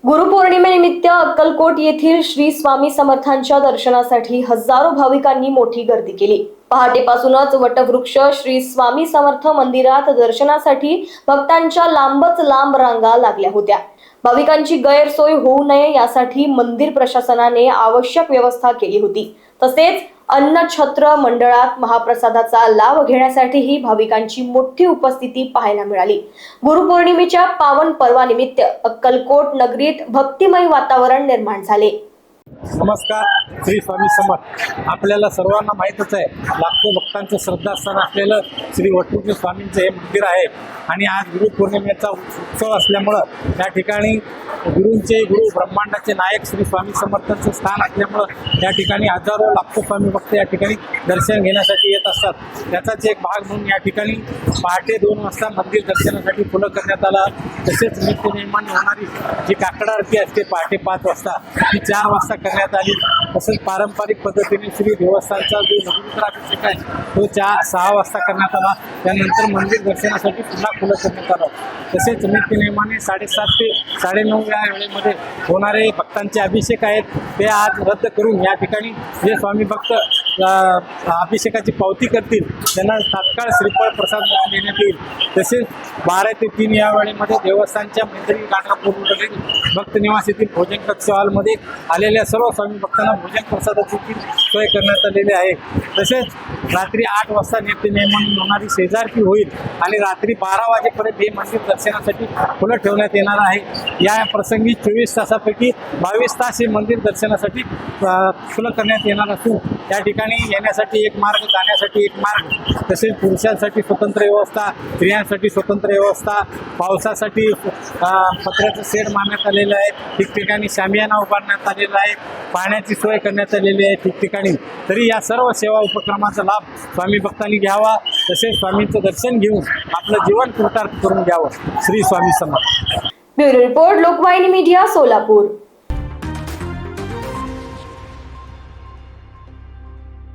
गुरुपौर्णिमेनिमित्त अक्कलकोट येथील श्री स्वामी समर्थांच्या दर्शनासाठी हजारो भाविकांनी मोठी गर्दी केली। पहाटेपासूनच वटवृक्ष श्री स्वामी समर्थ मंदिरात दर्शनासाठी भक्तांच्या लांबच लांब रांगा लागल्या होत्या। भाविकांची गैरसोय होऊ नये यासाठी मंदिर प्रशासनाने आवश्यक व्यवस्था केली होती। तसेच अन्नछत्र मंडळात महाप्रसादाचा लाभ घेण्यासाठीही भाविकांची मोठी उपस्थिती पाहायला मिळाली। गुरुपौर्णिमेच्या पावन पर्वानिमित्त अक्कलकोट नगरीत भक्तिमय वातावरण निर्माण झाले। नमस्कार, श्री स्वामी समर्थ। आपल्याला सर्वांना माहीतच आहे, लाखो भक्तांचं श्रद्धास्थान असलेलं श्री वटवृक्ष स्वामींचं हे मंदिर आहे आणि आज गुरुपौर्णिमेचा उत्सव असल्यामुळं या ठिकाणी गुरु ब्रह्मांडाचे नायक श्री स्वामी समर्थांचं स्थान असल्यामुळं या ठिकाणी हजारो लाखो स्वामी भक्त या ठिकाणी दर्शन घेण्यासाठी येत असतात। त्याचाच एक भाग म्हणून या ठिकाणी पहाटे 2 वाजता मंदिर दर्शनासाठी खुलं करण्यात आलं। तसेच नित्यनेमाने होणारी जी काकड आरती असते पहाटे 5 वाजता ती 4 वाजता करण्यात आली। तसेच पारंपरिक पद्धतीने श्री देवस्थानचा जो नवरात्राभिषेक आहे तो 6 वाजता करण्यात आला। त्यानंतर मंदिर दर्शनासाठी पुन्हा खुलं करण्यात आलं। तसेच नित्यनेमाने 7:30 ते 9:30 या वेळेमध्ये होणारे भक्तांचे अभिषेक आहेत ते आज रद्द करून या ठिकाणी जे स्वामी भक्त अभिषेकाची पावती करतील त्यांना तात्काळ श्रीफळ प्रसाद देण्यात येईल। तसेच 12 ते 3 या वेळेमध्ये देवस्थानच्या मैत्री गाणगापूर भक्त निवास येथील भोजन कक्ष हॉलमध्ये आलेल्या सर्व स्वामी भक्तांना भोजन प्रसादाची सोय करण्यात आलेली आहे। तसेच रात्री 8 वाजता नित्यनेमाने होणारी शेजारती होईल आणि रात्री 12 वाजेपर्यंत हे मंदिर दर्शनासाठी खुलं ठेवण्यात येणार आहे। या प्रसंगी 24 तासापैकी 22 तास हे मंदिर दर्शनासाठी खुलं करण्यात येणार असून या ठिकाणी येण्यासाठी एक मार्ग, जाण्यासाठी एक मार्ग, तसेच पुरुषांसाठी स्वतंत्र व्यवस्था, स्त्रियांसाठी स्वतंत्र व्यवस्था, पावसासाठी पत्र्याचं शेड मारण्यात आलेलं आहे, ठिकठिकाणी शामियाना उभारण्यात आलेला आहे, पाण्याची सोय करण्यात आलेली आहे ठिकठिकाणी। तरी या सर्व सेवा उपक्रमाचा लाभ स्वामी भक्तांनी घ्यावा, तसेच स्वामींचं दर्शन घेऊन आपलं जीवन कृतार्थ करून घ्यावं। Shri Swami Samarth. Bureau report, Lokvahini media, Solapur.